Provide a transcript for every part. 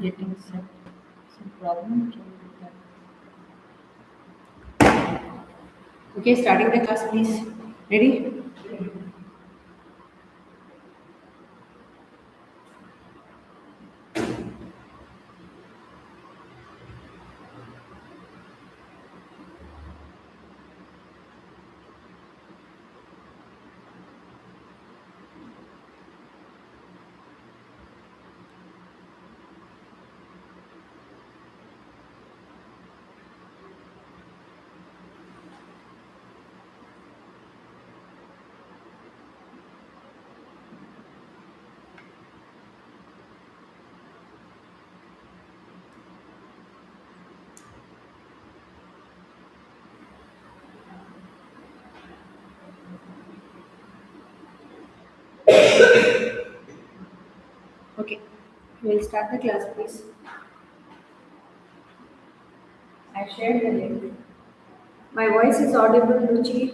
getting set. Some problem came with that. Okay, starting the class, please. Ready? Okay, we'll start the class, please. I shared the link. My voice is audible, Ruchi.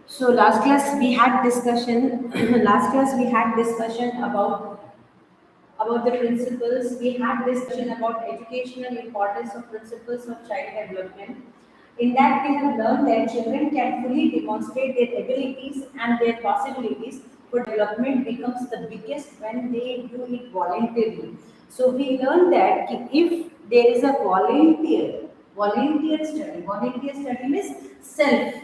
So last class we had discussion. last class we had discussion about the principles. We had discussion about educational importance of principles of child development. In that, we have learned that children can fully demonstrate their abilities and their possibilities for development becomes the biggest when they do it voluntarily. So we learned that if there is a volunteer study means self.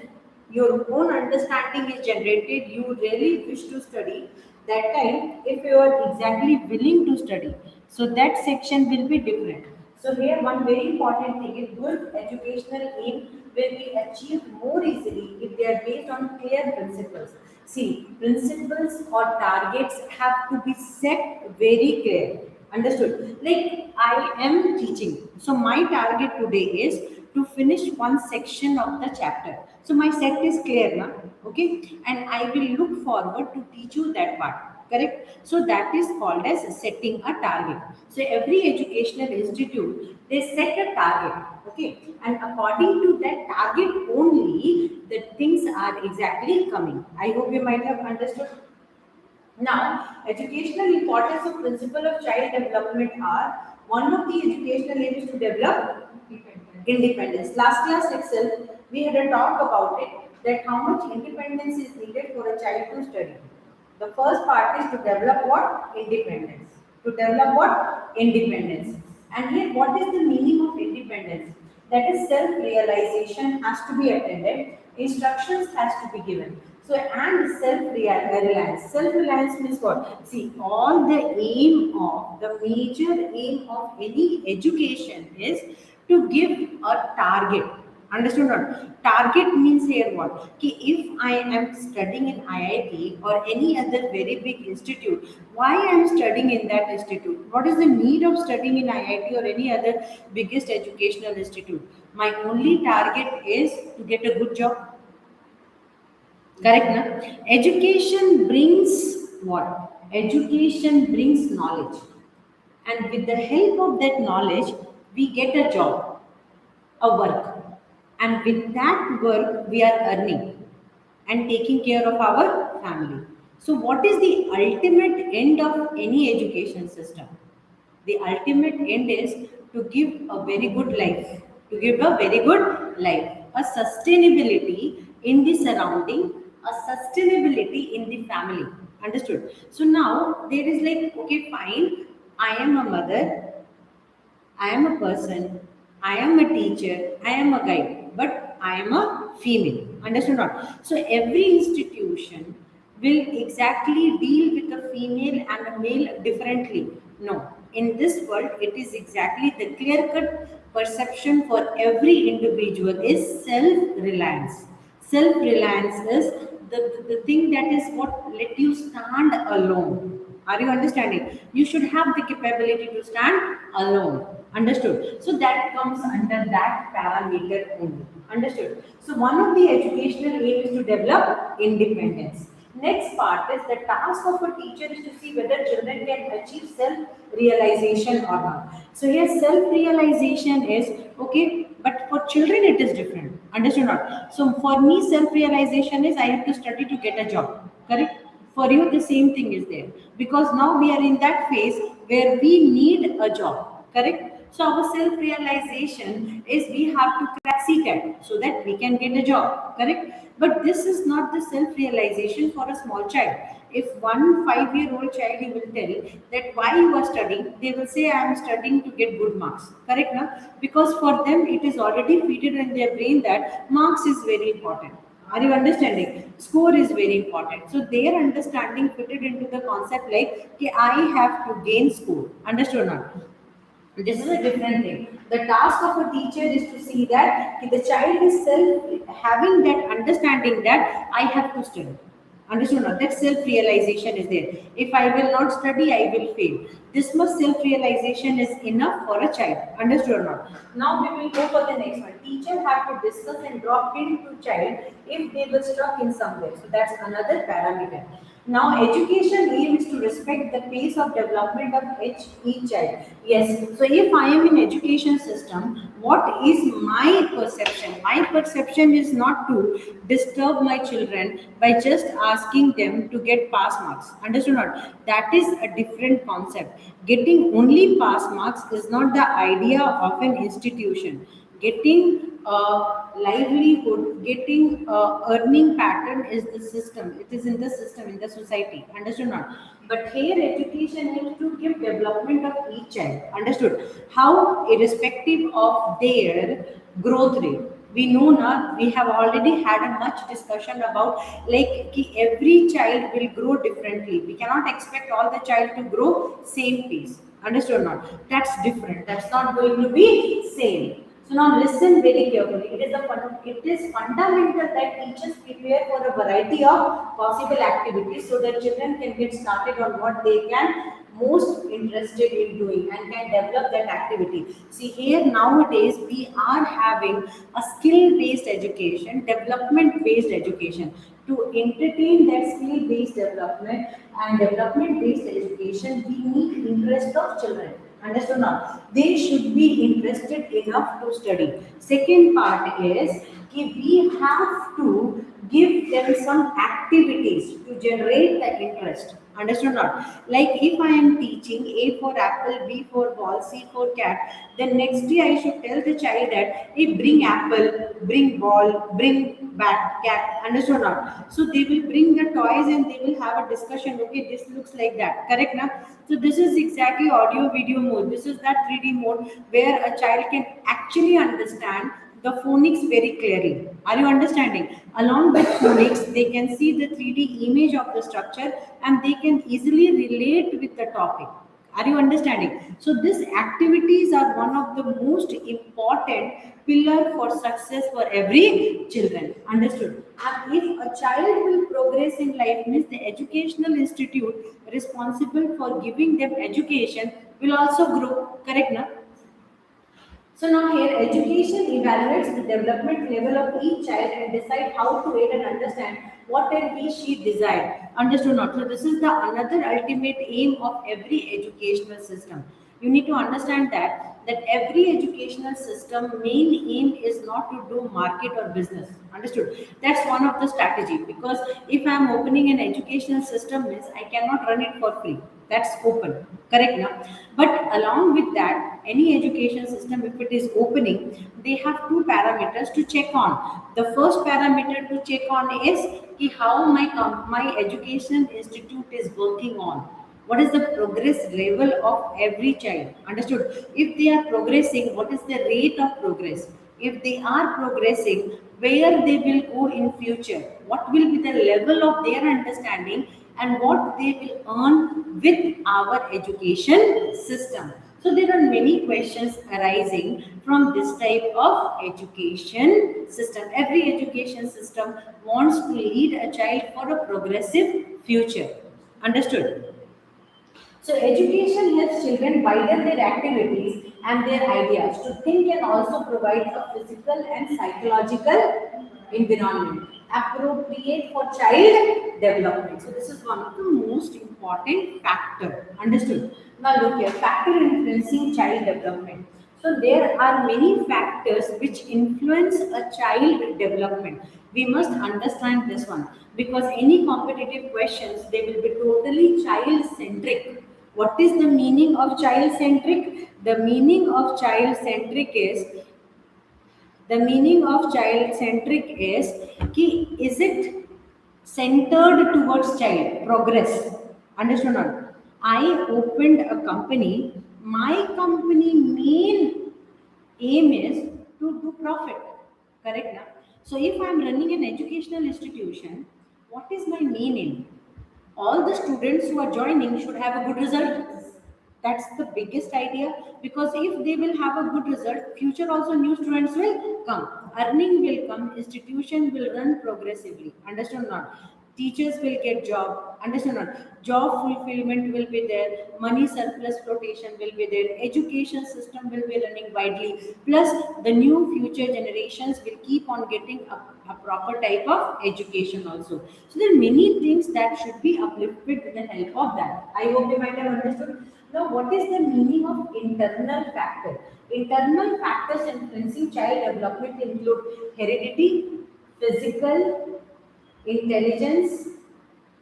Your own understanding is generated, you really wish to study. That time, if you are exactly willing to study, so that section will be different. So here one very important thing is good educational aim will be achieved more easily if they are based on clear principles. See, principles or targets have to be set very clear. Understood? Like I am teaching. So my target today is to finish one section of the chapter. So my set is clear now. Okay? And I will look forward to teach you that part. Correct? So that is called as setting a target. So every educational institute, they set a target. Okay? And according to that target only, the things are exactly coming. I hope you might have understood. Now, educational importance of principle of child development are one of the educational aims to develop independence. Last class itself, we had a talk about it that how much independence is needed for a child to study. The first part is to develop what? Independence. To develop what? Independence. And here, what is the meaning of independence? That is self-realization has to be attended, instructions has to be given. So, and self-reliance. Self-reliance means what? See, the major aim of any education is to give a target. Understood not? Target means here what? Ki if I am studying in IIT or any other very big institute, why I am studying in that institute? What is the need of studying in IIT or any other biggest educational institute? My only target is to get a good job. Correct, na? Education brings what? Education brings knowledge. And with the help of that knowledge, we get a job, a work. And with that work, we are earning and taking care of our family. So, what is the ultimate end of any education system? The ultimate end is to give a very good life, to give a very good life, a sustainability in the surrounding, a sustainability in the family. Understood? So now there is like, okay, fine, I am a mother, I am a person, I am a teacher, I am a guide, but I am a female. Understood not? So every institution will exactly deal with a female and a male differently. No. In this world, it is exactly the clear-cut perception for every individual is self-reliance. Self-reliance is the thing that is what let you stand alone. Are you understanding? You should have the capability to stand alone. Understood? So that comes under that parameter only. Understood? So one of the educational aim is to develop independence. Next part is the task of a teacher is to see whether children can achieve self-realization or not. So here self-realization is, Okay, but for children it is different. Understood not? So for me, self-realization is I have to study to get a job. Correct? For you, the same thing is there because now we are in that phase where we need a job. Correct? So our self-realization is we have to crack CTET so that we can get a job. Correct? But this is not the self-realization for a small child. If one 5-year-old child you will tell that why you are studying, they will say I am studying to get good marks. Correct now? Because for them it is already fitted in their brain that marks is very important. Are you understanding? Score is very important. So their understanding fitted into the concept like कि I have to gain score. Understood not? This is a different thing. The task of a teacher is to see that the child is self having that understanding that I have to study. Understood? Now that self-realization is there. If I will not study, I will fail. This much self-realization is enough for a child. Understood or not? Now we will go for the next one. Teacher have to discuss and drop hint to child if they were stuck in somewhere. So that's another parameter. Now, education aims to respect the pace of development of each child. Yes. So, if I am in education system, what is my perception? My perception is not to disturb my children by just asking them to get pass marks. Understood not? That is a different concept. Getting only pass marks is not the idea of an institution. Getting livelihood, getting earning pattern is the system. It is in the system, in the society. Understood not? But here education is to give development of each child. Understood? How irrespective of their growth rate. We know now, we have already had a much discussion about like ki every child will grow differently. We cannot expect all the child to grow same pace. Understood or not? That's different. That's not going to be same. So now listen very carefully. It is fundamental that teachers prepare for a variety of possible activities so that children can get started on what they can most interested in doing and can develop that activity. See here nowadays we are having a skill-based education, development-based education. To entertain that skill-based development and development-based education, we need interest of children. Understood now? They should be interested enough to study. Second part is we have to give them some activities to generate the interest. Understood not? Like if I am teaching A for apple, B for ball, C for cat, then next day I should tell the child that hey, bring apple, bring ball, bring bat, cat. Understood not? So they will bring the toys and they will have a discussion. Okay, this looks like that. Correct now? So this is exactly audio video mode. This is that 3D mode where a child can actually understand the phonics very clearly. Are you understanding? Along with phonics, they can see the 3D image of the structure and they can easily relate with the topic. Are you understanding? So these activities are one of the most important pillar for success for every children. Understood? And if a child will progress in life, means the educational institute responsible for giving them education will also grow. Correct, na? So now here education evaluates the development level of each child and decide how to aid and understand what can he she desired. Understood not? So this is the another ultimate aim of every educational system. You need to understand that every educational system main aim is not to do market or business. Understood? That's one of the strategy because if I am opening an educational system means I cannot run it for free. That's open. Correct now? But along with that, any education system, if it is opening, they have two parameters to check on. The first parameter to check on is how my education institute is working on. What is the progress level of every child? Understood? If they are progressing, what is the rate of progress? If they are progressing, where they will go in future? What will be the level of their understanding and what they will earn with our education system? So there are many questions arising from this type of education system. Every education system wants to lead a child for a progressive future. Understood? So education helps children widen their activities and their ideas to think and also provide a physical and psychological environment appropriate for child development. So this is one of the most important factor. Understood? Now look here, factor influencing child development. So there are many factors which influence a child development. We must understand this one because any competitive questions they will be totally child centric. What is the meaning of child centric? The meaning of child centric is ki, is it centered towards child progress? Understood or not? I opened a company. My company main aim is to do profit. Correct now? So if I am running an educational institution, what is my main aim? All the students who are joining should have a good result. That's the biggest idea, because if they will have a good result, future also new students will come, earning will come, institution will run progressively. Understand or not? Teachers will get job. Understand or not? Job fulfillment will be there, money surplus flotation will be there, education system will be running widely, plus the new future generations will keep on getting a proper type of education also. So there are many things that should be uplifted with the help of that. I hope you might have understood. Now, what is the meaning of internal factor? Internal factors influencing child development include heredity, physical, intelligence,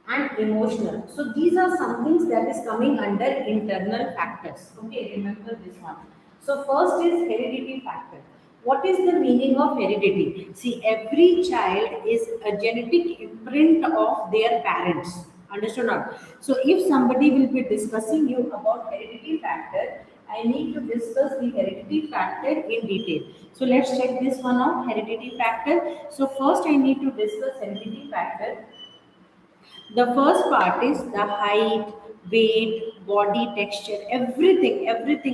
and emotional. So these are some things that is coming under internal factors. Okay, remember this one. So first is heredity factor. What is the meaning of heredity? See, every child is a genetic imprint of their parents. Understood or not? So if somebody will be discussing you about heredity factor, I need to discuss the heredity factor in detail. So let's check this one out, heredity factor. So first I need to discuss heredity factor. The first part is the height, weight, body texture, everything.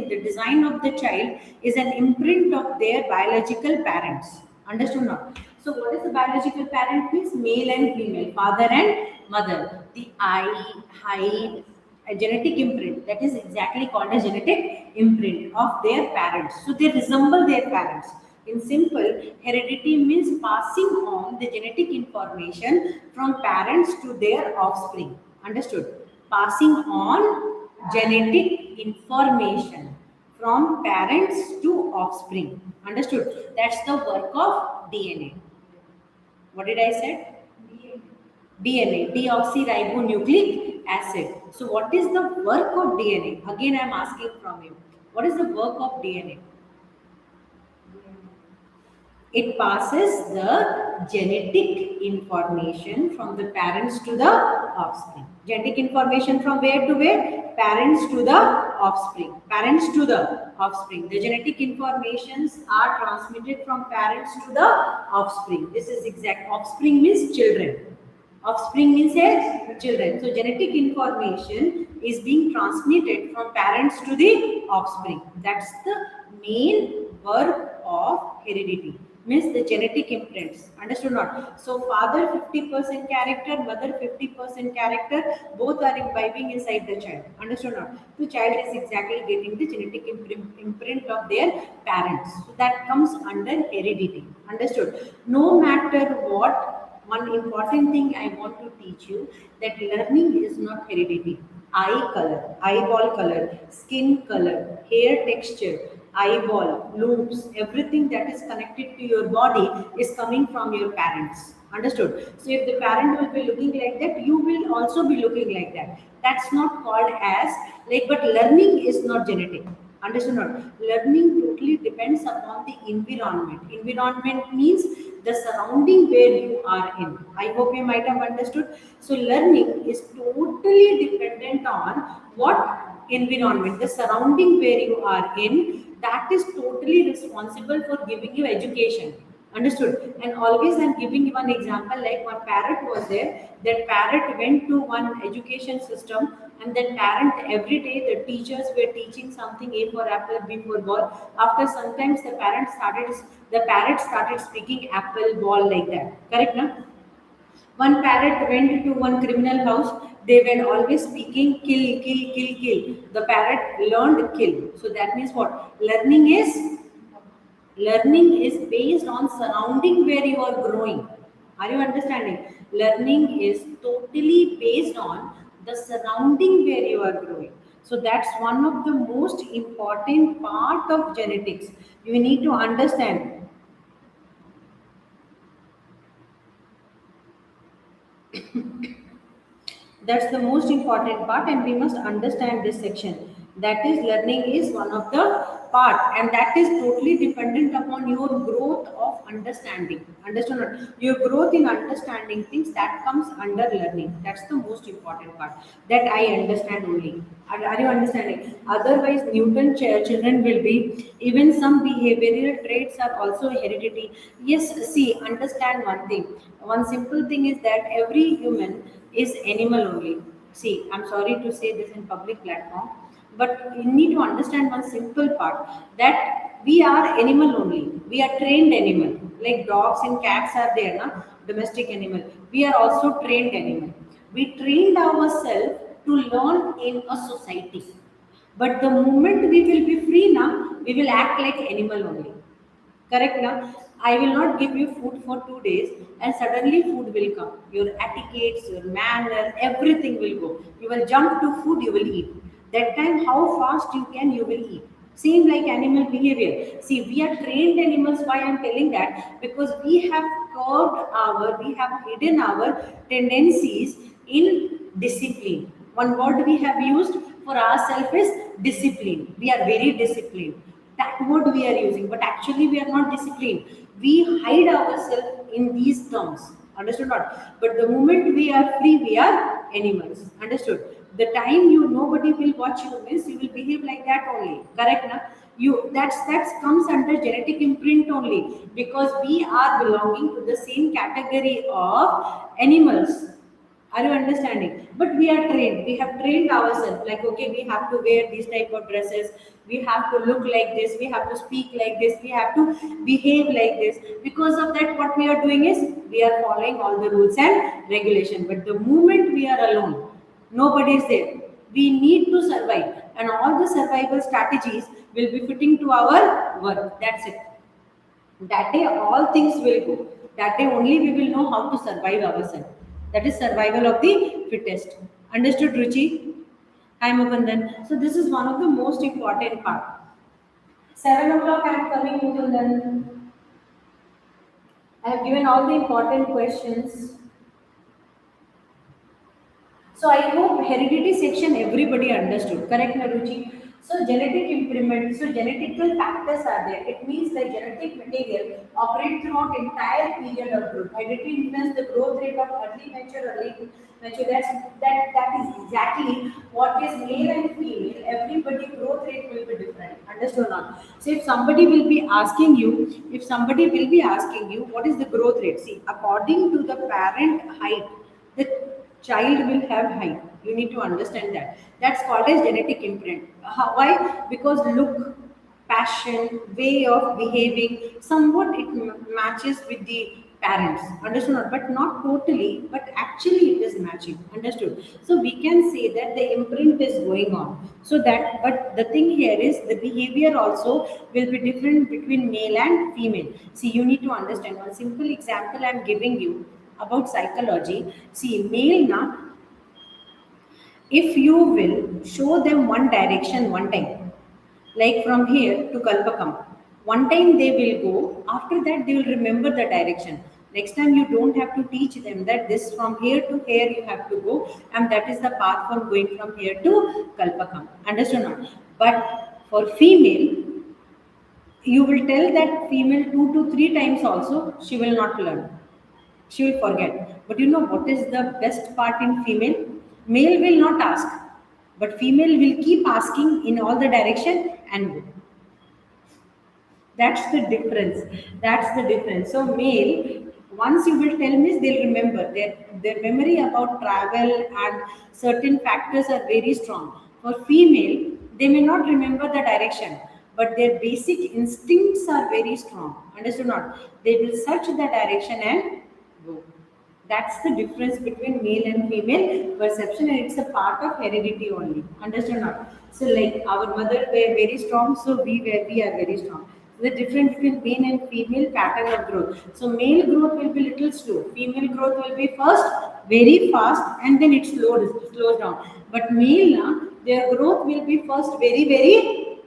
The design of the child is an imprint of their biological parents. Understood now? So, what is the biological parent means? Male and female, father and mother. The eye, height, a genetic imprint, that is exactly called a genetic imprint of their parents. So, they resemble their parents. In simple, heredity means passing on the genetic information from parents to their offspring. Understood? Passing on genetic information from parents to offspring. Understood? That's the work of DNA. What did I say? DNA, deoxyribonucleic acid. So, what is the work of DNA? Again, I am asking from you. What is the work of DNA? It passes the genetic information from the parents to the offspring. Genetic information from where to where? Parents to the offspring. Parents to the offspring. The genetic informations are transmitted from parents to the offspring. This is exact. Offspring means children. Offspring means children. So genetic information is being transmitted from parents to the offspring. That's the main work of heredity. Means the genetic imprints. Understood not? So father 50% character, mother 50% character, both are imbibing inside the child. Understood not? The child is exactly getting the genetic imprint of their parents. So that comes under heredity. Understood? No matter what, one important thing I want to teach you, that learning is not heredity. Eye color, eyeball color, skin color, hair texture, eyeball, loops, everything that is connected to your body is coming from your parents. Understood? So if the parent will be looking like that, you will also be looking like that. That's not called as like, but learning is not genetic. Understood or not? Learning totally depends upon the environment. Environment means the surrounding where you are in. I hope you might have understood. So learning is totally dependent on what environment, the surrounding where you are in, that is totally responsible for giving you education. Understood? And always I'm giving you one example, like one parrot was there. That parrot went to one education system, and that parent every day the teachers were teaching something, A for apple, B for ball. After sometimes the parrot started speaking apple ball like that. Correct now? One parrot went to one criminal house. They were always speaking kill, kill, kill, kill. The parrot learned kill. So that means what? Learning is based on surrounding where you are growing. Are you understanding? Learning is totally based on the surrounding where you are growing. So that's one of the most important part of genetics. You need to understand. That's the most important part, and we must understand this section. That is, learning is one of the part, and that is totally dependent upon your growth of understanding. Understand? Not? Your growth in understanding things, that comes under learning. That's the most important part. That I understand only. Are you understanding? Otherwise, Newton children will be, even some behavioral traits are also hereditary. Yes, see, understand one thing. One simple thing is that every human is animal only. See, I'm sorry to say this in public platform, but you need to understand one simple part, that we are animal only. We are trained animal. Like dogs and cats are there, na? Domestic animal. We are also trained animal. We trained ourselves to learn in a society. But the moment we will be free now, we will act like animal only. Correct now? I will not give you food for 2 days and suddenly food will come. Your etiquettes, your manner, everything will go. You will jump to food, you will eat. That time, how fast you will eat. Same like animal behavior. See, we are trained animals. Why I'm telling that? Because we have hidden our tendencies in discipline. One word we have used for ourselves is discipline. We are very disciplined. That word we are using, but actually we are not disciplined. We hide ourselves in these terms. Understood not? But the moment we are free, we are animals. Understood? The time you nobody will watch you means you will behave like that only. Correct na? That's comes under genetic imprint only, because we are belonging to the same category of animals. Are you understanding? But we are trained. We have trained ourselves. Like, okay, we have to wear these type of dresses. We have to look like this. We have to speak like this. We have to behave like this. Because of that, what we are doing is we are following all the rules and regulation. But the moment we are alone, nobody is there. We need to survive, and all the survival strategies will be fitting to our work. That's it. That day all things will go. That day only we will know how to survive ourselves. That is survival of the fittest. Understood, Ruchi? Hi, Mukundan. So this is one of the most important part. 7 o'clock I am coming, Mukundan. I have given all the important questions. So I hope heredity section everybody understood. Correct, Naruchi? So genetic impairment, so genetical factors are there. It means that genetic material operate throughout entire period of growth. Heredity influence the growth rate of early mature, early mature. That is exactly what is male and female. Everybody growth rate will be different. Understood or not? So if somebody will be asking you what is the growth rate? See, according to the parent height, the child will have height. You need to understand that. That's called as genetic imprint. Why? Because look, passion, way of behaving, somewhat it matches with the parents. Understood? But not totally, but actually it is matching. Understood? So we can say that the imprint is going on. So that, but the thing here is the behavior also will be different between male and female. See, you need to understand. One simple example I'm giving you about psychology. See, male na, if you will show them one direction one time, like from here to Kalpakam, one time they will go, after that they will remember the direction. Next time you don't have to teach them that this from here to here you have to go, and that is the path for going from here to Kalpakam. Understood not? But for female, you will tell that female 2 to 3 times also, she will not learn. She will forget. But you know what is the best part in female? Male will not ask, but female will keep asking in all the direction and go. That's the difference. That's the difference. So male, once you will tell me, they'll remember. Their memory about travel and certain factors are very strong. For female, they may not remember the direction, but their basic instincts are very strong. Understood not? They will search the direction and go. That's the difference between male and female perception, and it's a part of heredity only. Understand not? So, like our mother were very strong, so we are very strong. The difference between male and female pattern of growth. So, male growth will be little slow. Female growth will be first very fast, and then it slows down. But male na, Their growth will be first very, very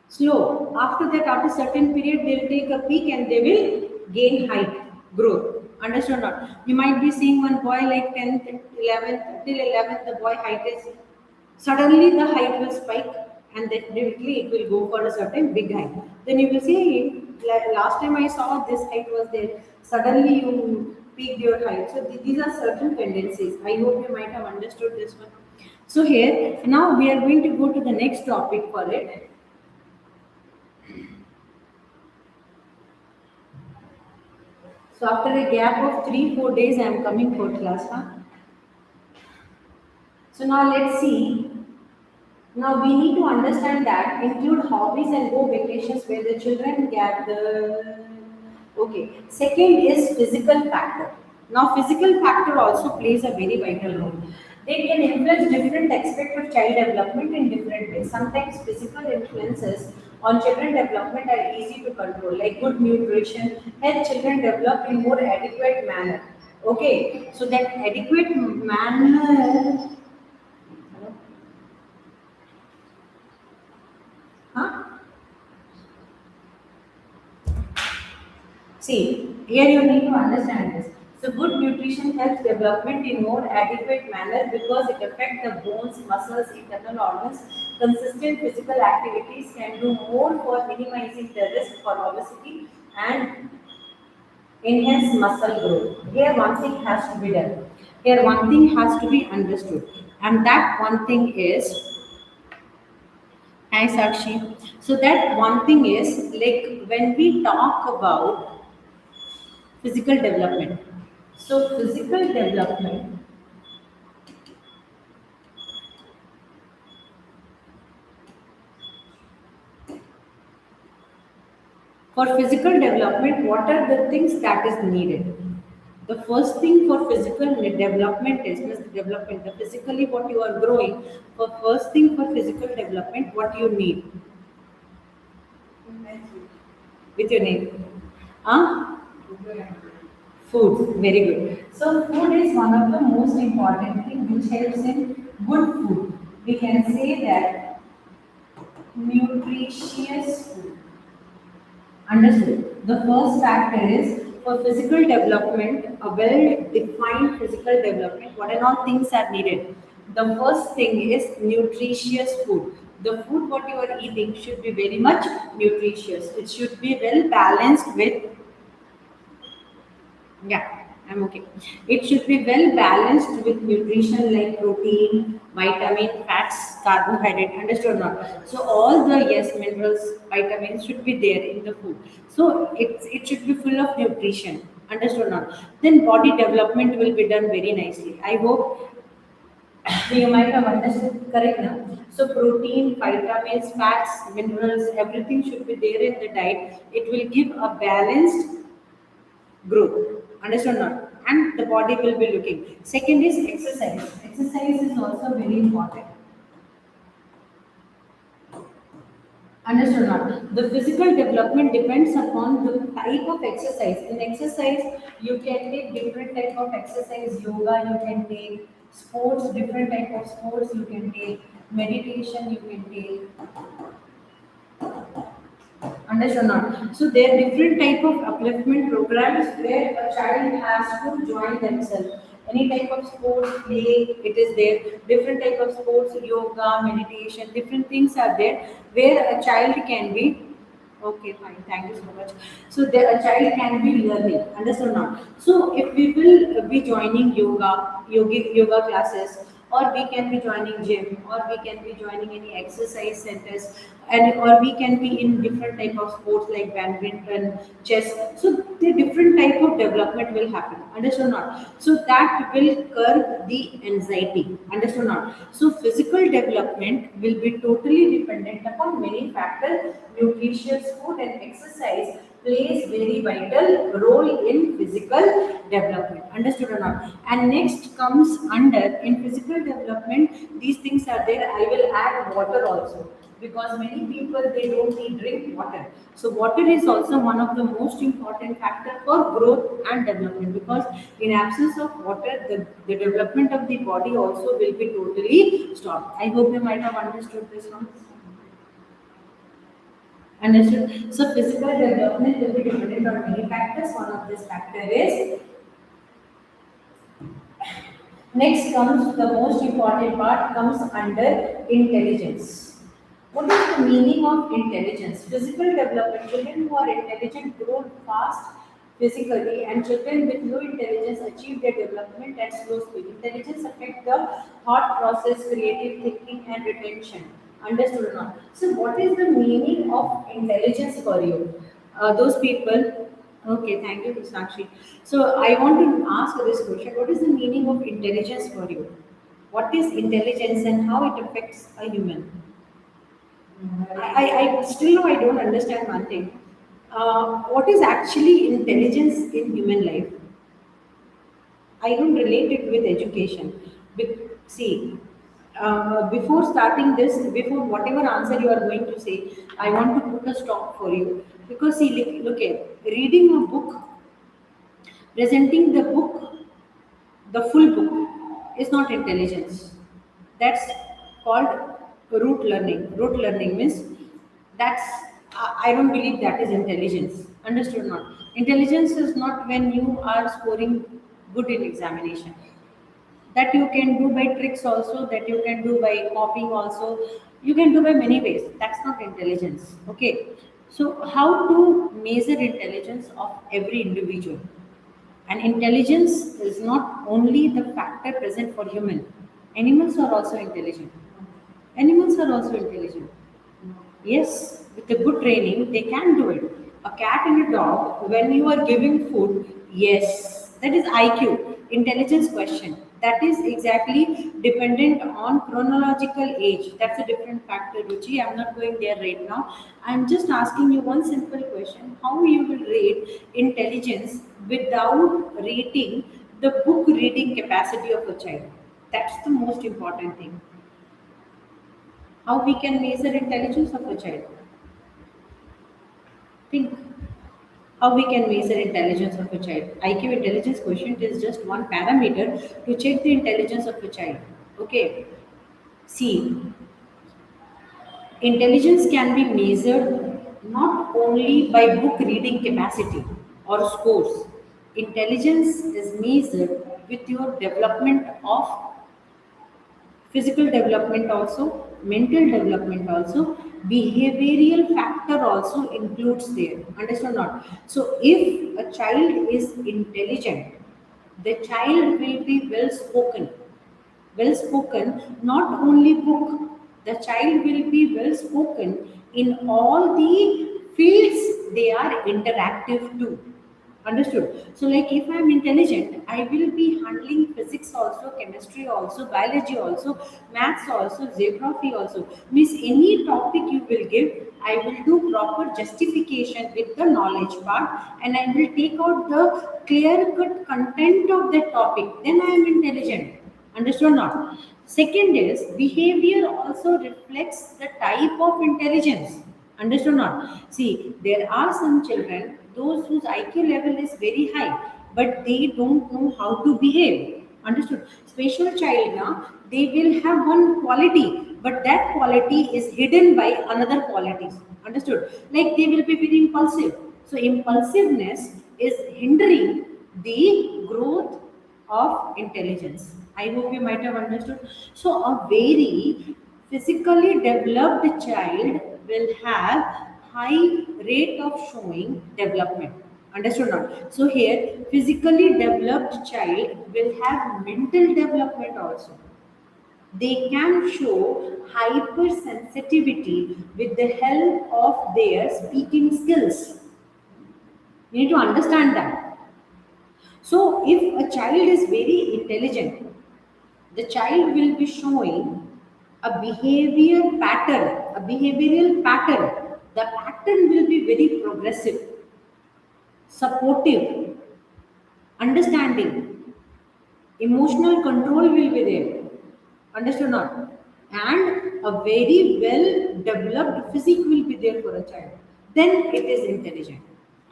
slow. After that, after certain period, they'll take a peak and they will gain height, growth. Understood or not? You might be seeing one boy like 10th, 11th, till 11th, the boy height is suddenly the height will spike and definitely it will go for a certain big height. Then you will see, like last time I saw this height was there, suddenly you peaked your height. So these are certain tendencies. I hope you might have understood this one. So here, now we are going to go to the next topic for it. So after a gap of 3-4 days, I am coming for class. Huh? So now let's see. Now we need to understand that include hobbies and go vacations where the children gather. Okay. Second is physical factor. Now physical factor also plays a very vital role. They can influence different aspects of child development in different ways. Sometimes physical influences on children development are easy to control, like good nutrition help children develop in more adequate manner. Okay, so that adequate manner, huh? See, here you need to understand this. So good nutrition helps development in more adequate manner because it affects the bones, muscles, internal organs. Consistent physical activities can do more for minimizing the risk for obesity and enhance muscle growth. Here one thing has to be done. Here one thing has to be understood. And that one thing is, hi Sakshi. So that one thing is like when we talk about physical development. So physical development, for physical development, what are the things that is needed? The first thing for physical development is means development. The physically what you are growing. For first thing for physical development, what you need with your name, huh? Food, very good. So food is one of the most important thing which helps in good food. We can say that nutritious food. Understood. The first factor is for physical development, a well-defined physical development, what and all things are needed. The first thing is nutritious food. The food what you are eating should be very much nutritious. It should be well balanced with, yeah, I'm okay. It should be well balanced with nutrition like protein, vitamin, fats, carbohydrate, understood or not? So all the yes minerals, vitamins should be there in the food. So it should be full of nutrition, understood or not? Then body development will be done very nicely. I hope you might have understood correct now. So protein, vitamins, fats, minerals, everything should be there in the diet. It will give a balanced growth. Understand or not? And the body will be looking. Second is exercise. Exercise is also very important. Understood or not? The physical development depends upon the type of exercise. In exercise, you can take different type of exercise. Yoga, you can take sports, different type of sports. You can take meditation. You can take, understand not? So there are different type of upliftment programs where a child has to join themselves. Any type of sports, play, it is there. Different type of sports, yoga, meditation, different things are there where a child can be. Okay, fine. Thank you so much. So there, a child can be learning. Understand not? So if we will be joining yoga classes, or we can be joining gym, or we can be joining any exercise centers, and or we can be in different type of sports like badminton, chess. So the different type of development will happen. Understand not? So that will curb the anxiety. Understand not? So physical development will be totally dependent upon many factors. Nutritious food and exercise plays very vital role in physical development. Understood or not? And next comes under in physical development, these things are there. I will add water also. because many people they don't need drink water. So water is also one of the most important factor for growth and development, because in absence of water the development of the body also will be totally stopped. I hope you might have understood this one. Understood. So physical development will be dependent on many factors. One of this factor is, next comes the most important part, comes under intelligence. What is the meaning of intelligence? Physical development. Children who are intelligent grow fast physically, and children with low intelligence achieve their development at slow speed. Intelligence affects the thought process, creative thinking, and retention. Understood or not? So, what is the meaning of intelligence for you? Those people. Okay, thank you, Sakshi. So, I want to ask this question: what is the meaning of intelligence for you? What is intelligence and how it affects a human? I still know I don't understand one thing. What is actually intelligence in human life? I don't relate it with education. See, before starting this, before whatever answer you are going to say, I want to put a stop for you. Because see, look at reading a book, presenting the book, the full book is not intelligence. That's called rote learning. Rote learning means that's I don't believe that is intelligence. Understood or not? Intelligence is not when you are scoring good in examination. That you can do by tricks also, that you can do by copying also, you can do by many ways. That's not intelligence. Okay. So how to measure intelligence of every individual? And intelligence is not only the factor present for human. Animals are also intelligent. Animals are also intelligent. Yes, with a good training, they can do it. A cat and a dog, when you are giving food, yes, that is IQ, intelligence question. That is exactly dependent on chronological age. That's a different factor, Ruchi. I'm not going there right now. I'm just asking you one simple question: how you will rate intelligence without rating the book reading capacity of a child? That's the most important thing. How we can measure intelligence of a child? Think how we can measure intelligence of a child. IQ intelligence quotient is just one parameter to check the intelligence of a child. Okay. See, intelligence can be measured not only by book reading capacity or scores. Intelligence is measured with your development of physical development also, mental development also, behavioral factor also includes there. Understand or not? So if a child is intelligent, the child will be well spoken. Well spoken, not only book, the child will be well spoken in all the fields they are interactive to. Understood. So, like if I'm intelligent, I will be handling physics also, chemistry also, biology also, maths also, geography also. Means any topic you will give, I will do proper justification with the knowledge part, and I will take out the clear cut content of that topic. Then I am intelligent. Understood or not? Second is behavior also reflects the type of intelligence. Understood or not? See, there are some children, those whose IQ level is very high, but they don't know how to behave. Understood? Special child now, they will have one quality, but that quality is hidden by another qualities. Understood? Like they will be very impulsive. So impulsiveness is hindering the growth of intelligence. I hope you might have understood. So, a very physically developed child will have high rate of showing development. Understood or not? So, here, physically developed child will have mental development also. They can show hypersensitivity with the help of their speaking skills. You need to understand that. So, if a child is very intelligent, the child will be showing a behavioral pattern. The pattern will be very progressive, supportive, understanding, emotional control will be there. Understood or not? And a very well developed physique will be there for a child, then it is intelligent.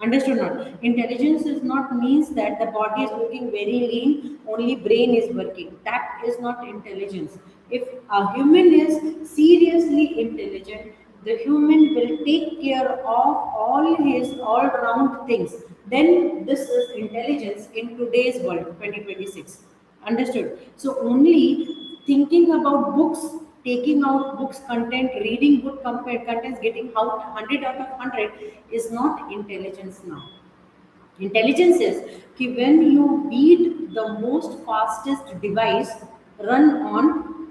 Understood not? Intelligence is not means that the body is looking very lean, only brain is working. That is not intelligence. If a human is seriously intelligent, the human will take care of all his all round things. Then this is intelligence in today's world, 2026. Understood? So only thinking about books, taking out books content, reading book contents, getting out 100 out of 100 is not intelligence now. Intelligence is कि when you beat the most fastest device run on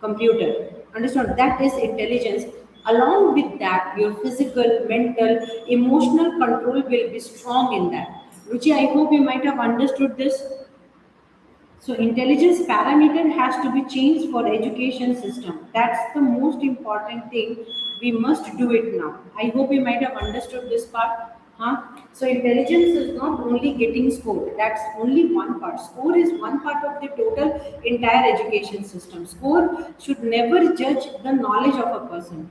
computer. Understand? That is intelligence. Along with that, your physical, mental, emotional control will be strong in that. Ruchi, I hope you might have understood this. So intelligence parameter has to be changed for education system. That's the most important thing. We must do it now. I hope you might have understood this part. Huh? So intelligence is not only getting score. That's only one part. Score is one part of the total entire education system. Score should never judge the knowledge of a person.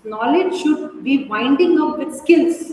Knowledge should be winding up with skills.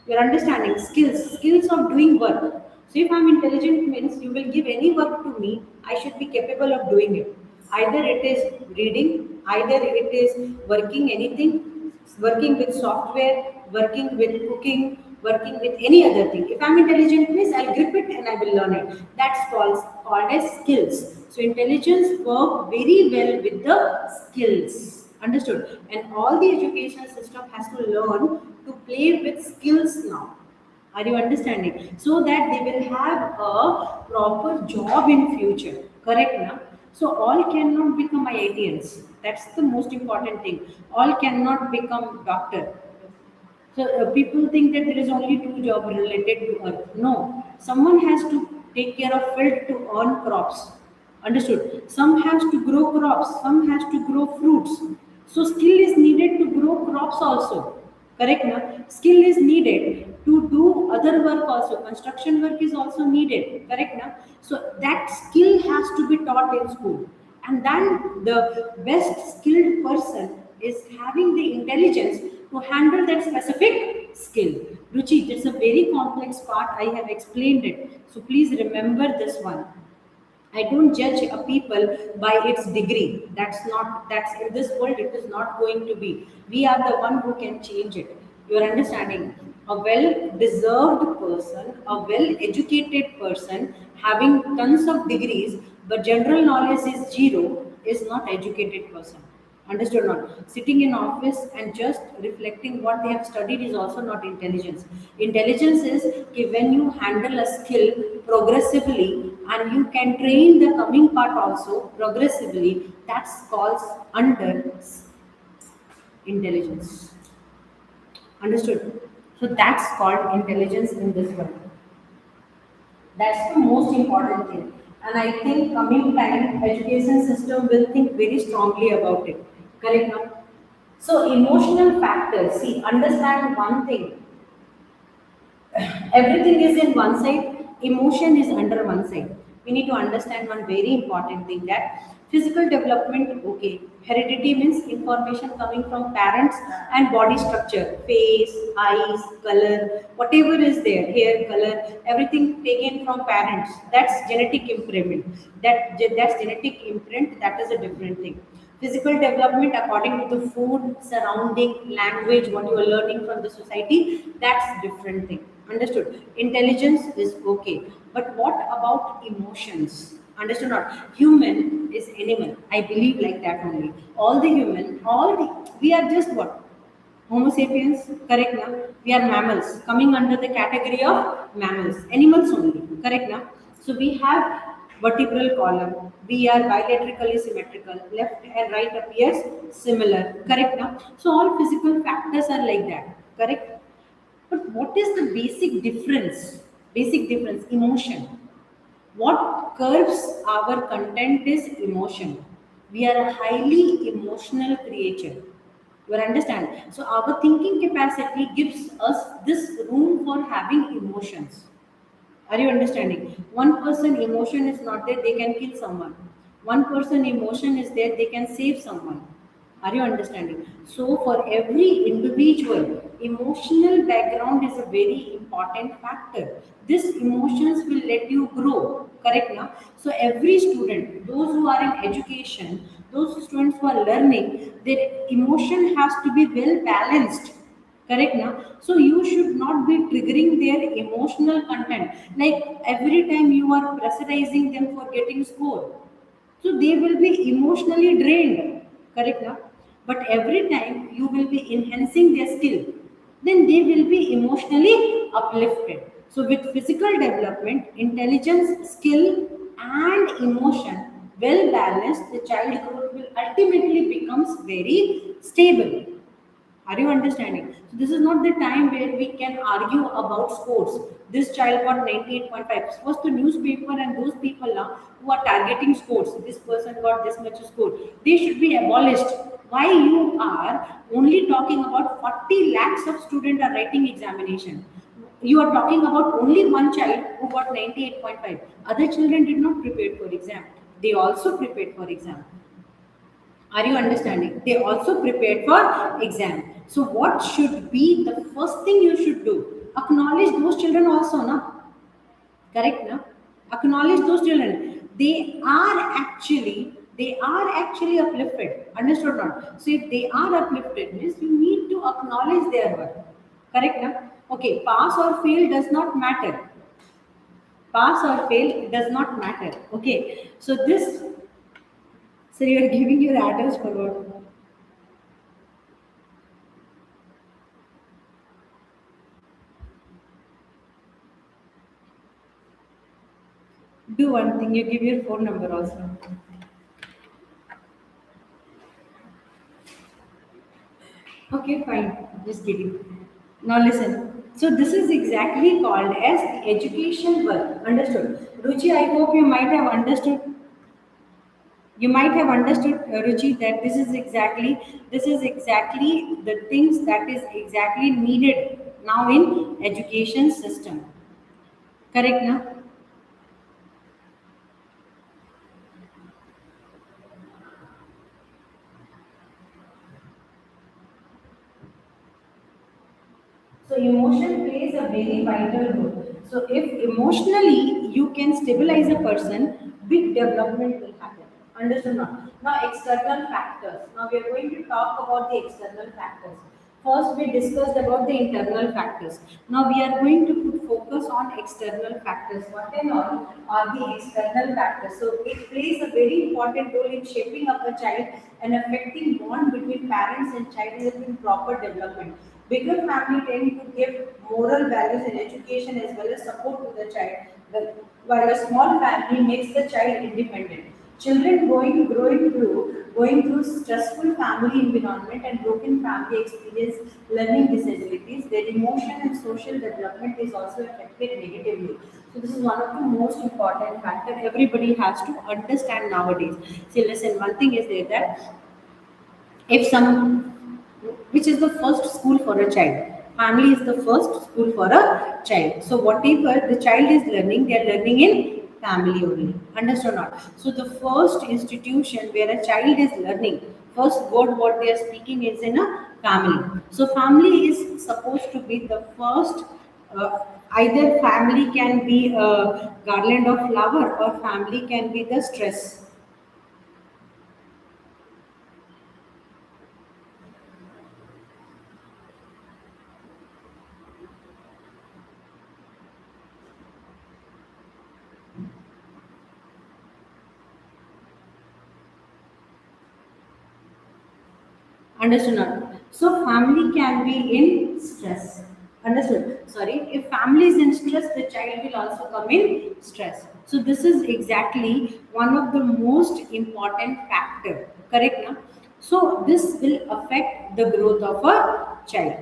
Your understanding, skills of doing work. So if I'm intelligent means you will give any work to me, I should be capable of doing it. Either it is reading, either it is working anything, working with software, working with cooking, working with any other thing. If I'm intelligent means I'll grip it and I will learn it. That's called as skills. So intelligence work very well with the skills. Understood? And all the education system has to learn to play with skills now. Are you understanding? So that they will have a proper job in future. Correct now? So all cannot become IITians. That's the most important thing. All cannot become doctor. So people think that there is only two jobs related to earth. No, someone has to take care of field to earn crops. Understood? Some has to grow crops, some has to grow fruits. So skill is needed to grow crops also. Correct na? Skill is needed to do other work also. Construction work is also needed. Correct na? So that skill has to be taught in school. And then the best skilled person is having the intelligence to handle that specific skill. Ruchi, it's a very complex part. I have explained it. So please remember this one. I don't judge a people by its degree. That's in this world, it is not going to be. We are the one who can change it. You're understanding? A well deserved person, a well educated person having tons of degrees, but general knowledge is zero, is not educated person. Understood or not? Sitting in office and just reflecting what they have studied is also not intelligence. Intelligence is कि when you handle a skill progressively and you can train the coming part also progressively, that's called under intelligence. Understood? So that's called intelligence in this world. That's the most important thing. And I think coming time, education system will think very strongly about it. Correct now? So emotional factors, see, understand one thing. Everything is in one side, emotion is under one side. We need to understand one very important thing that physical development, okay, heredity means information coming from parents and body structure, face, eyes, color, whatever is there, hair color, everything taken from parents. That's genetic imprint. That's genetic imprint. That is a different thing. Physical development according to the food, surrounding, language, what you are learning from the society, that's different thing. Understood? Intelligence is okay. But what about emotions? Understood not? Human is animal. I believe like that only. All the human, we are just what? Homo sapiens, correct now? We are mammals, coming under the category of mammals, animals only, correct now? So we have vertebral column, we are bilaterally symmetrical, left and right appears similar, correct now? So all physical factors are like that, correct? But what is the basic difference? Basic difference, emotion. What curbs our content is emotion. We are a highly emotional creature. You understand? So our thinking capacity gives us this room for having emotions. Are you understanding? One person emotion is not there, they can kill someone. One person emotion is there, they can save someone. Are you understanding? So, for every individual, emotional background is a very important factor. This emotions will let you grow, correct? Now, so every student, those who are in education, those students who are learning, their emotion has to be well balanced. Correct now? So you should not be triggering their emotional content. Like every time you are pressurizing them for getting score, so they will be emotionally drained, correct now? But every time you will be enhancing their skill, then they will be emotionally uplifted. So with physical development, intelligence, skill, and emotion well balanced, the child growth will ultimately becomes very stable. Are you understanding? So this is not the time where we can argue about scores. This child got 98.5. First, the newspaper and those people now who are targeting scores. This person got this much score. They should be abolished. Why you are only talking about 40 lakhs of students are writing examination? You are talking about only one child who got 98.5. Other children did not prepare for exam. They also prepared for exam. Are you understanding? They also prepared for exam. So what should be the first thing you should do? Acknowledge those children also, na? Correct, na? Acknowledge those children. They are actually uplifted. Understood not? So if they are uplifted, means you need to acknowledge their work. Correct, na? Okay, pass or fail does not matter. Pass or fail does not matter. Okay. So you are giving your address for what? Do one thing, you give your phone number also. Okay, fine. Just kidding. Now listen. So this is exactly called as the education work. Understood? Ruchi, I hope you might have understood. You might have understood, Ruchi, that this is exactly the things that is exactly needed now in education system. Correct, na? So emotion plays a very vital role. So if emotionally you can stabilize a person, big development will happen. Understood now? Now external factors. Now we are going to talk about the external factors. First we discussed about the internal factors. Now we are going to put focus on external factors. What and all are the external factors? So it plays a very important role in shaping up a child and affecting bond between parents and child in proper development. Bigger family tend to give moral values in education as well as support to the child, while a small family makes the child independent. Children going through stressful family environment and broken family experience learning disabilities. Their emotion and social development is also affected negatively. So this is one of the most important factor everybody has to understand nowadays. See, listen, one thing is there that if some which is the first school for a child, family is the first school for a child. So whatever the child is learning, they are learning in family only. Understood or not? So the first institution where a child is learning, first word what they are speaking is in a family. So family is supposed to be the first, either family can be a garland of flower or family can be the stress. Understood not? So family can be in stress. Understood? Sorry, if family is in stress, the child will also come in stress. So this is exactly one of the most important factor. Correct now? So this will affect the growth of a child.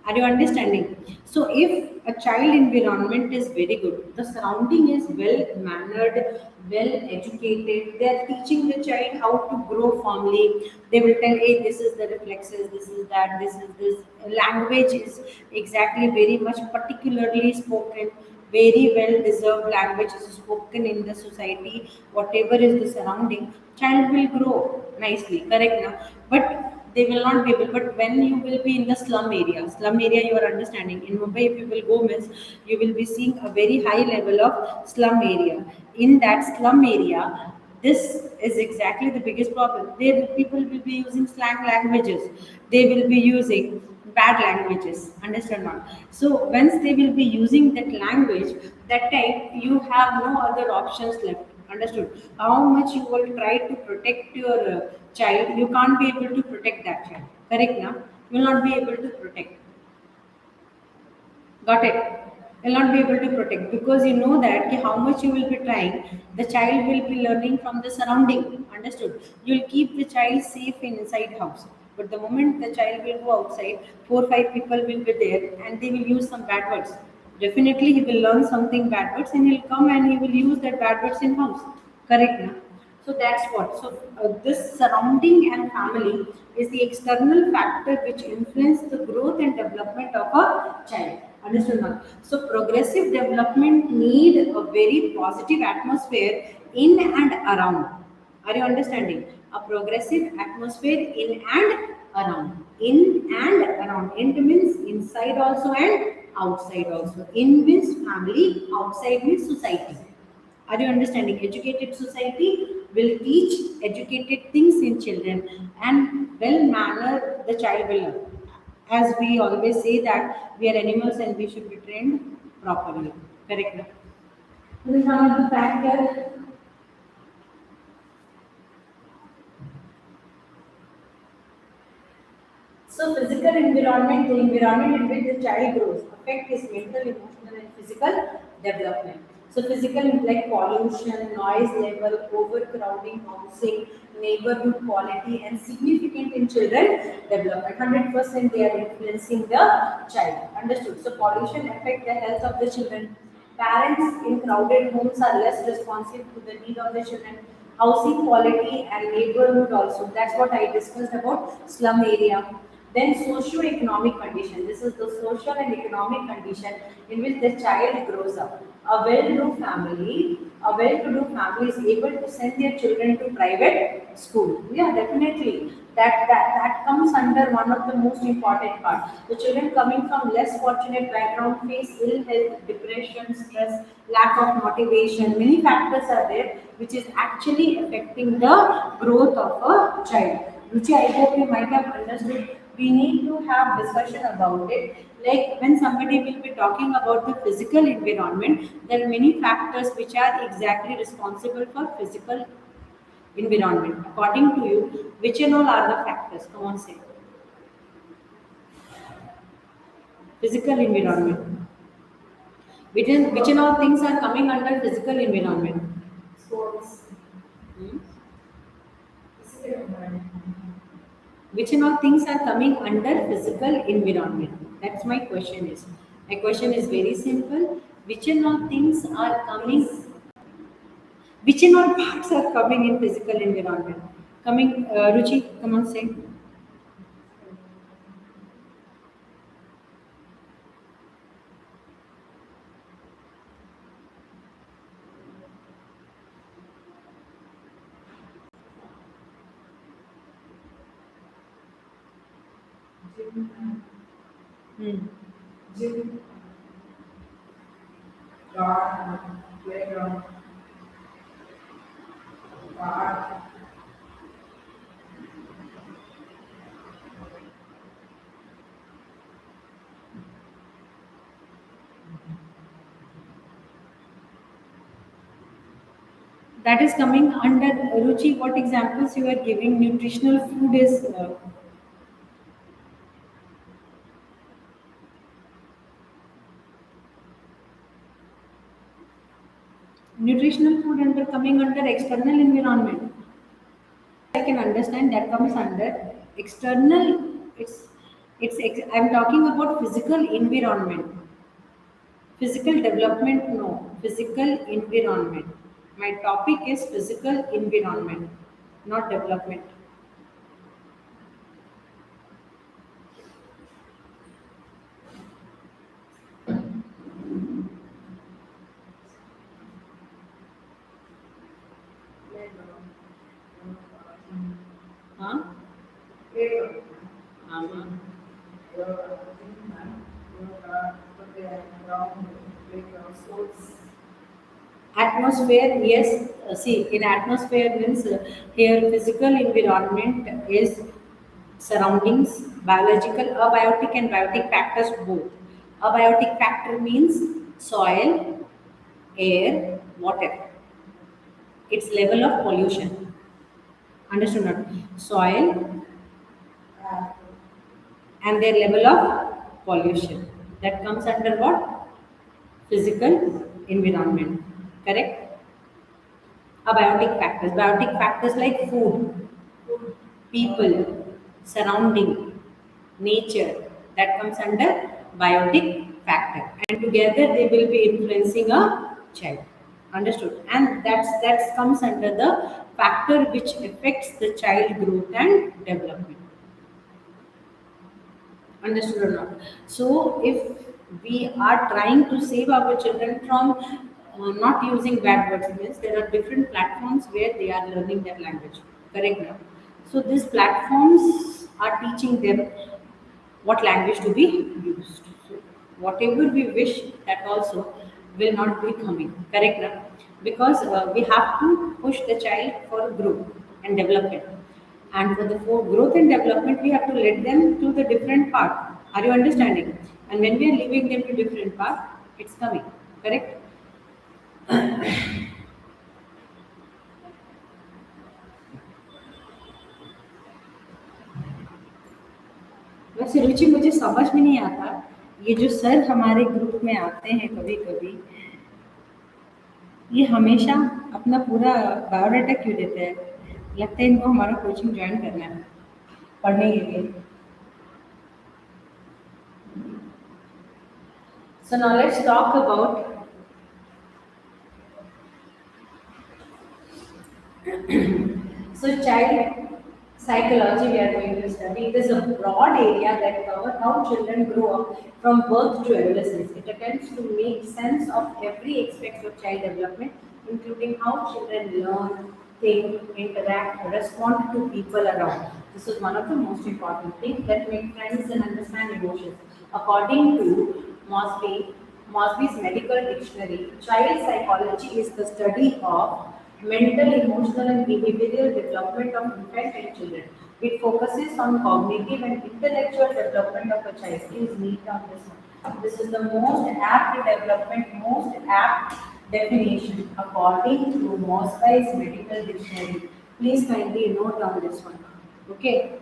Are you understanding? So if a child environment is very good, the surrounding is well mannered, well educated, they are teaching the child how to grow formally. They will tell, hey, this is the reflexes, this is that, this is this. Language is exactly very much particularly spoken, very well deserved language is spoken in the society, whatever is the surrounding, child will grow nicely, correct now? But they will not be able. But when you will be in the slum area, you are understanding. In Mumbai, if you will go, means you will be seeing a very high level of slum area. In that slum area, this is exactly the biggest problem. There, people will be using slang languages. They will be using bad languages. Understand not? So once they will be using that language, that time you have no other options left. Understood? How much you will try to protect your child, you can't be able to protect that child. Correct now? You will not be able to protect. Got it? Will not be able to protect because you know that कि how much you will be trying, the child will be learning from the surrounding. Understood? You'll keep the child safe in inside house. But the moment the child will go outside, 4 5 people will be there and they will use some bad words. Definitely he will learn something bad words and he'll come and he will use that bad words in house. Correct na? So that's what. So this surrounding and family is the external factor which influence the growth and development of a child. Understood now? So progressive development need a very positive atmosphere in and around. Are you understanding? A progressive atmosphere in and around. In and around. In means inside also and outside also. In means family, outside means society. Are you understanding? Educated society will teach educated things in children and well manner the child will learn. As we always say that we are animals and we should be trained properly. Correct? This is one of the factors. So physical environment, the environment in which the child grows, affect his mental, emotional, and physical development. So physical like pollution, noise level, overcrowding, housing, neighborhood quality, and significant in children development. 100% they are influencing the child. Understood? So pollution affect the health of the children. Parents in crowded homes are less responsive to the need of the children. Housing quality and neighborhood also. That's what I discussed about slum area. Then socio-economic condition. This is the social and economic condition in which the child grows up. A well-to-do family is able to send their children to private school. Yeah, definitely. That comes under one of the most important part. The children coming from less fortunate background face ill health, depression, stress, lack of motivation. Many factors are there which is actually affecting the growth of a child. Ruchi, I hope you might have understood. We need to have discussion about it. Like when somebody will be talking about the physical environment, there are many factors which are exactly responsible for physical environment. According to you, which and all are the factors? Come on, say. Physical environment. Which and all things are coming under physical environment? Sports. Hmm? Physical environment. Which and all things are coming under physical environment? That's my question is. My question is very simple. Which and all things are coming? Which and all parts are coming in physical environment? Coming, Ruchi, come on, say. Hmm. That is coming under Ruchi. What examples you are giving? Nutritional food is nutritional food under coming under external environment. I can understand that comes under external. It's I'm talking about physical environment. Physical development, no. Physical environment. My topic is physical environment, not development. Huh? Um, Atmosphere, yes. See, in atmosphere means here physical environment is surroundings, biological, abiotic and biotic factors both. Abiotic factor means soil, air, water. Its level of pollution. Understood not? Soil and their level of pollution. That comes under what? Physical environment. Correct? Abiotic factors. Biotic factors like food, people, surrounding, nature, that comes under biotic factor. And together they will be influencing a child. Understood? And that comes under the factor which affects the child growth and development. Understood or not? So, if we are trying to save our children from not using bad words, means there are different platforms where they are learning their language. Correct now? So, these platforms are teaching them what language to be used. So, whatever we wish, that also will not be coming. Correct now? Because we have to push the child for growth and development. And for the for growth and development, we have to let them to the different path. Are you understanding? And when we are leaving them to different path, it's coming. Correct? वैसे रुचि मुझे समझ में नहीं आता, ये जो sir हमारे group में आते हैं कभी कभी, ये हमेशा अपना पूरा बायोडाटा क्यों देते हैं? लगता है इनको हमारा कोचिंग ज्वाइन करना है पढ़ने के लिए. So now let's talk about so child psychology we are going to study. It is a broad area that covers how children grow up from birth to adolescence. It attempts to make sense of every aspect of child development, including how children learn, think, interact, respond to people around. This is one of the most important things that make friends and understand emotions. According to Mosby's medical dictionary, child psychology is the study of mental, emotional, and behavioral development of infant and children. It focuses on cognitive and intellectual development of a child. Please meet on this one. This is the most apt development, most apt definition according to Mosby's medical dictionary. Please kindly note down this one. Okay.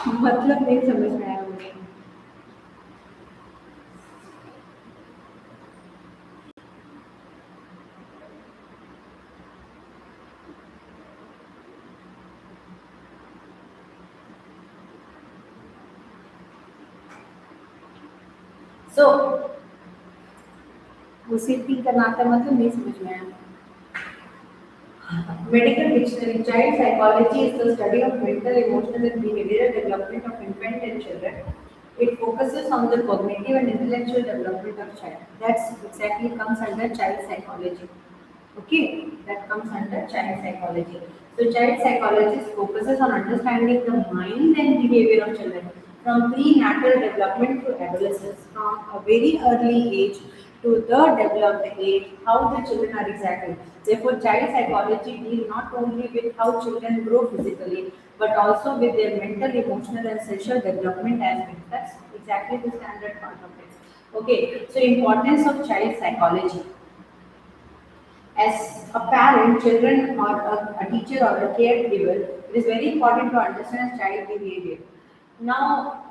मतलब नहीं समझ में आया मुझे. So उसी थी करना था मतलब नहीं समझ में आया. Medical dictionary, child psychology is the study of mental, emotional, and behavioral development of infant and children. It focuses on the cognitive and intellectual development of child. That's exactly comes under child psychology. Okay, that comes under child psychology. So child psychologist focuses on understanding the mind and behavior of children from prenatal development to adolescence, from a very early age to the developed age, how the children are exactly. Therefore, child psychology deals not only with how children grow physically, but also with their mental, emotional, and social development aspects. That's exactly the standard part of it. Okay, so importance of child psychology. As a parent, children, or a teacher or a caregiver, it is very important to understand child behavior. Now,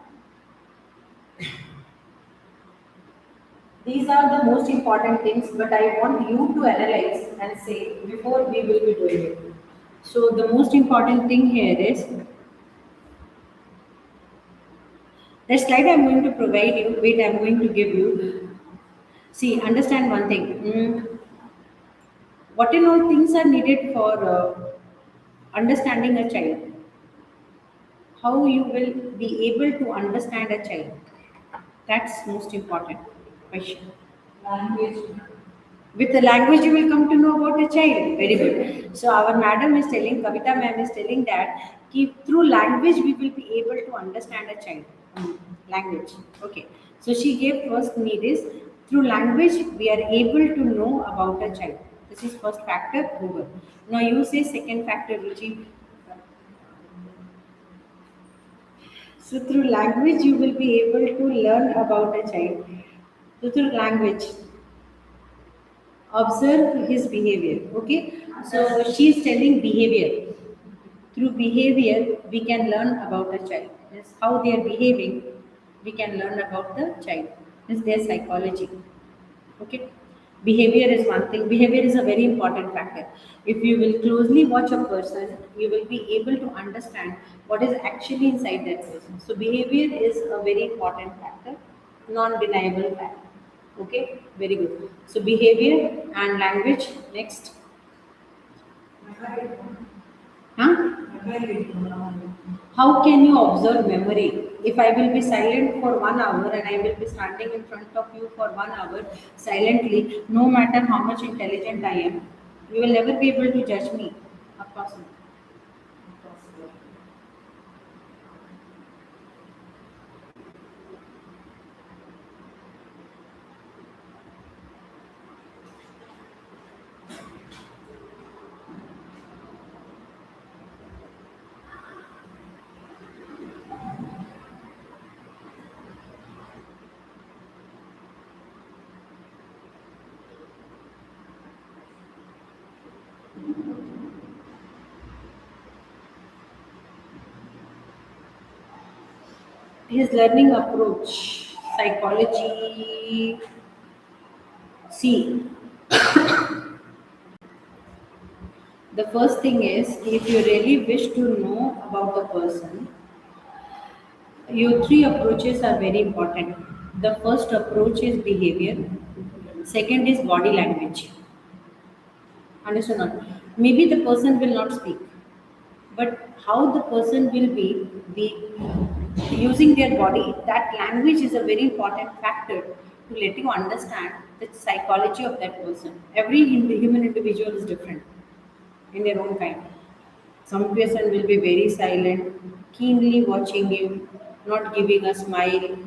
These are the most important things, but I want you to analyze and say before we will be doing it. So the most important thing here is the slide I'm going to provide you. Wait, I'm going to give you. See, understand one thing. What and all things are needed for understanding a child? How you will be able to understand a child? That's most important question. Language. With the language, you will come to know about a child. Very good. So our madam is telling, Kavita ma'am is telling that through language we will be able to understand a child. Language. Okay. So she gave first need is through language we are able to know about a child. This is first factor over. Now you say second factor, Ruchi. So through language you will be able to learn about a child. So through language, observe his behavior. Okay, so she is telling behavior. Through behavior we can learn about a child. Is how they are behaving, we can learn about the child. Is their psychology. Okay, behavior is one thing. Behavior is a very important factor. If you will closely watch a person, you will be able to understand what is actually inside that person. So behavior is a very important factor, non-deniable fact. Okay, very good. So behavior and language. Next. Huh? How can you observe memory? If I will be silent for 1 hour and I will be standing in front of you for 1 hour silently, no matter how much intelligent I am, you will never be able to judge me. Of course not. His learning approach, psychology. See, the first thing is if you really wish to know about a person, your three approaches are very important. The first approach is behavior, second is body language. Understand? Not? Maybe the person will not speak, but how the person will be using their body, that language is a very important factor to let you understand the psychology of that person. Every human individual is different in their own kind. Some person will be very silent, keenly watching you, not giving a smile.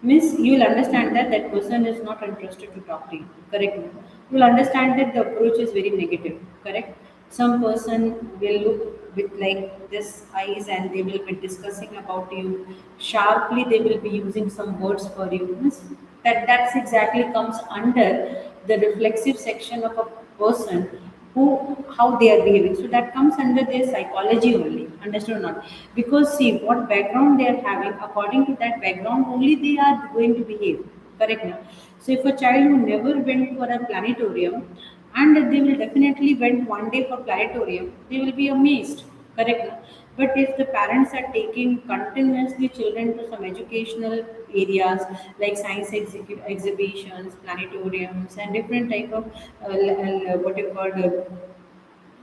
Means you will understand that that person is not interested to talk to you. Correct? You will understand that the approach is very negative. Correct? Some person will look with like this eyes and they will be discussing about you. Sharply they will be using some words for you. Means that's exactly comes under the reflexive section of a person who how they are behaving. So that comes under their psychology only. Understood or not? Because see what background they are having, according to that background only they are going to behave. Correct now? So if a child who never went for a planetarium and they will definitely went one day for planetarium, they will be amazed. Correct now? But if the parents are taking continuously children to some educational areas like science exhibitions, planetariums, and different type of what you call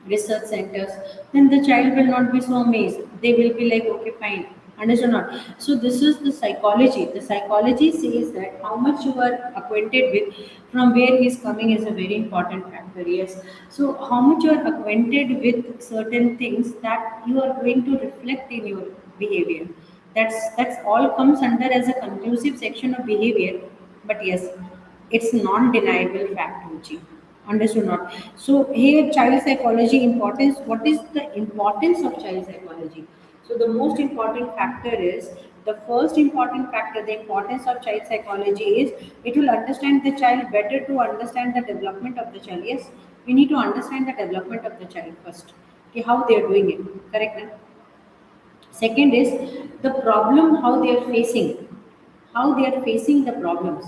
research centers, then the child will not be so amazed. They will be like, okay, fine. Understand or not? So this is the psychology. The psychology says that how much you are acquainted with, from where he is coming is a very important factor. Yes. So how much you are acquainted with certain things that you are going to reflect in your behavior. That's all comes under as a conclusive section of behavior. But yes, it's non-deniable fact, Ruchi. Understood not? So here child psychology importance. What is the importance of child psychology? So the most important factor is the first important factor, the importance of child psychology is it will understand the child better to understand the development of the child. Yes, we need to understand the development of the child first. Okay, how they are doing it. Correct? Na? Second is the problem, how they are facing the problems.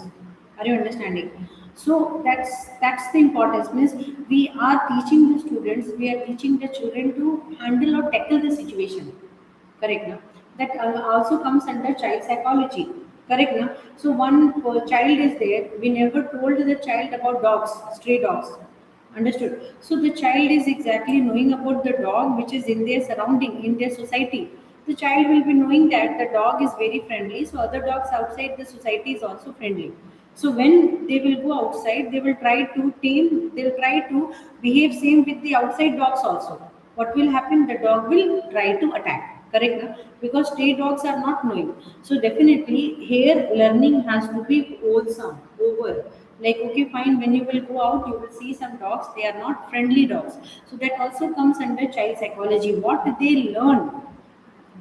Are you understanding? So that's the importance. Means we are teaching the students, we are teaching the children to handle or tackle the situation. Correct now? That also comes under child psychology. Correct now? So one child is there. We never told the child about dogs, stray dogs. Understood? So the child is exactly knowing about the dog which is in their surrounding, in their society. The child will be knowing that the dog is very friendly, so other dogs outside the society is also friendly. So when they will go outside, they will try to tame, they'll try to behave same with the outside dogs also. What will happen? The dog will try to attack. Correct? Na? Because stray dogs are not knowing. So definitely here learning has to be wholesome, over. Like, okay, fine, when you will go out, you will see some dogs, they are not friendly dogs. So that also comes under child psychology. What they learn,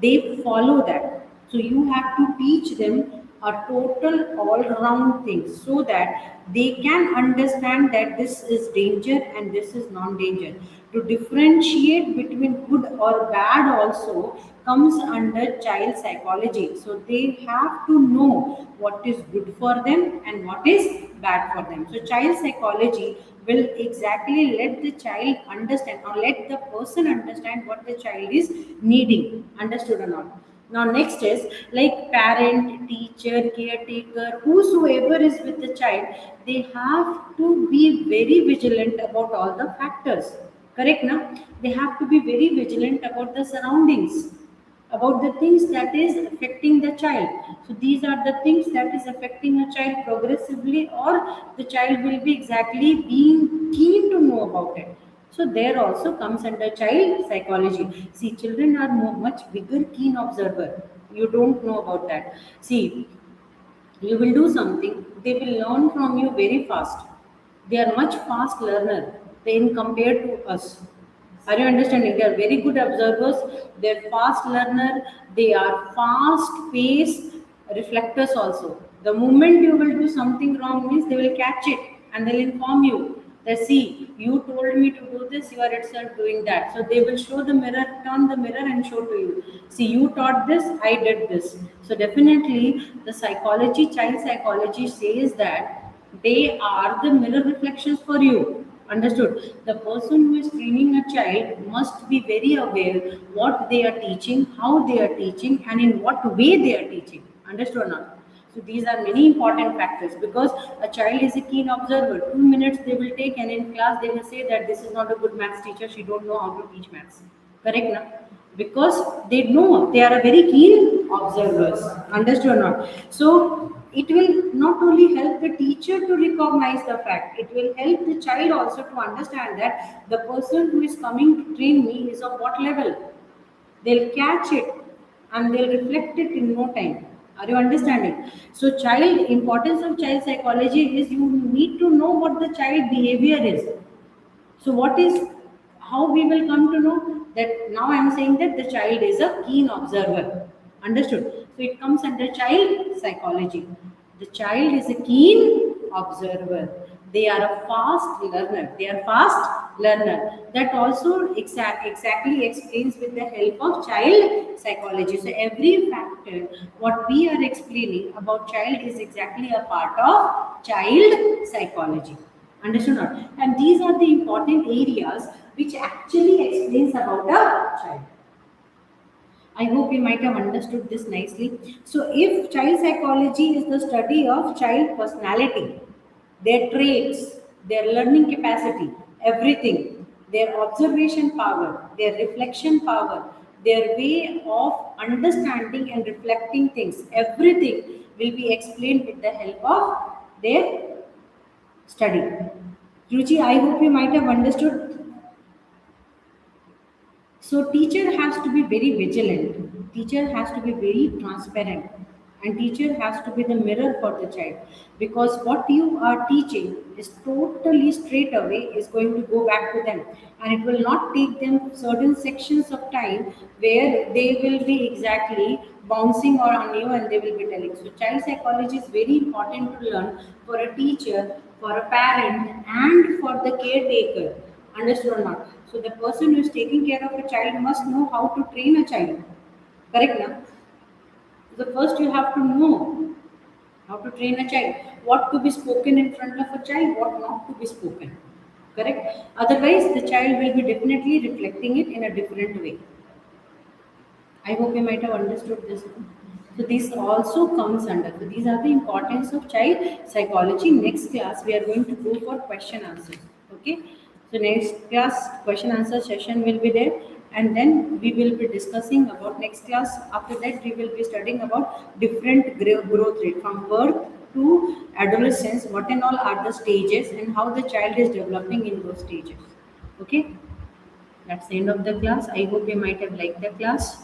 they follow that. So you have to teach them a total all round thing so that they can understand that this is danger and this is non danger. To differentiate between good or bad also comes under child psychology. So they have to know what is good for them and what is bad for them. So child psychology will exactly let the child understand or let the person understand what the child is needing. Understood or not? Now next is like parent, teacher, caretaker, whosoever is with the child, they have to be very vigilant about all the factors. Correct now? They have to be very vigilant about the surroundings, about the things that is affecting the child. So these are the things that is affecting a child progressively, or the child will be exactly being keen to know about it. So there also comes under child psychology. See, children are much bigger keen observer. You don't know about that. See, you will do something, they will learn from you very fast. They are much fast learner than compared to us. Are you understanding? They are very good observers, they are fast learner, they are fast paced reflectors also. The moment you will do something wrong means they will catch it and they'll inform you that, see, you told me to do this, you are itself doing that. So they will show the mirror, turn the mirror and show to you, see, you taught this, I did this. So definitely the psychology, child psychology says that they are the mirror reflections for you. Understood? The person who is training a child must be very aware what they are teaching, how they are teaching, and in what way they are teaching. Understood or not? So these are many important factors, because a child is a keen observer. 2 minutes they will take, and in class they will say that this is not a good maths teacher, she don't know how to teach maths. Correct now? Because they know, they are a very keen observers. Understood or not? So it will not only help the teacher to recognize the fact, it will help the child also to understand that the person who is coming to train me is of what level. They'll catch it and they'll reflect it in no time. Are you understanding? So child, importance of child psychology is you need to know what the child behavior is. So what is, how we will come to know that? Now I am saying that the child is a keen observer. Understood? So it comes under child psychology. The child is a keen observer, they are a fast learner, they are fast learner. That also exactly explains with the help of child psychology. So every factor what we are explaining about child is exactly a part of child psychology. Understood or not? And these are the important areas which actually explains about a child. I hope you might have understood this nicely. So, if child psychology is the study of child personality, their traits, their learning capacity, everything, their observation power, their reflection power, their way of understanding and reflecting things, everything will be explained with the help of their study. Ruchi, I hope you might have understood. So teacher has to be very vigilant. Teacher has to be very transparent. And teacher has to be the mirror for the child. Because what you are teaching is totally straight away is going to go back to them. And it will not take them certain sections of time where they will be exactly bouncing on you and they will be telling. So child psychology is very important to learn for a teacher, for a parent, and for the caretaker. Understood or not? So the person who is taking care of a child must know how to train a child. Correct now? So first you have to know. How to train a child, what to be spoken in front of a child, what not to be spoken. Correct? Otherwise, the child will be definitely reflecting it in a different way. I hope you might have understood this. So this also comes under. So these are the importance of child psychology. Next class we are going to go for question answers. Okay. So next class question answer session will be there, and then we will be discussing about next class. After that we will be studying about different growth rate from birth to adolescence. What and all are the stages and how the child is developing in those stages. Okay. That's the end of the class. I hope you might have liked the class.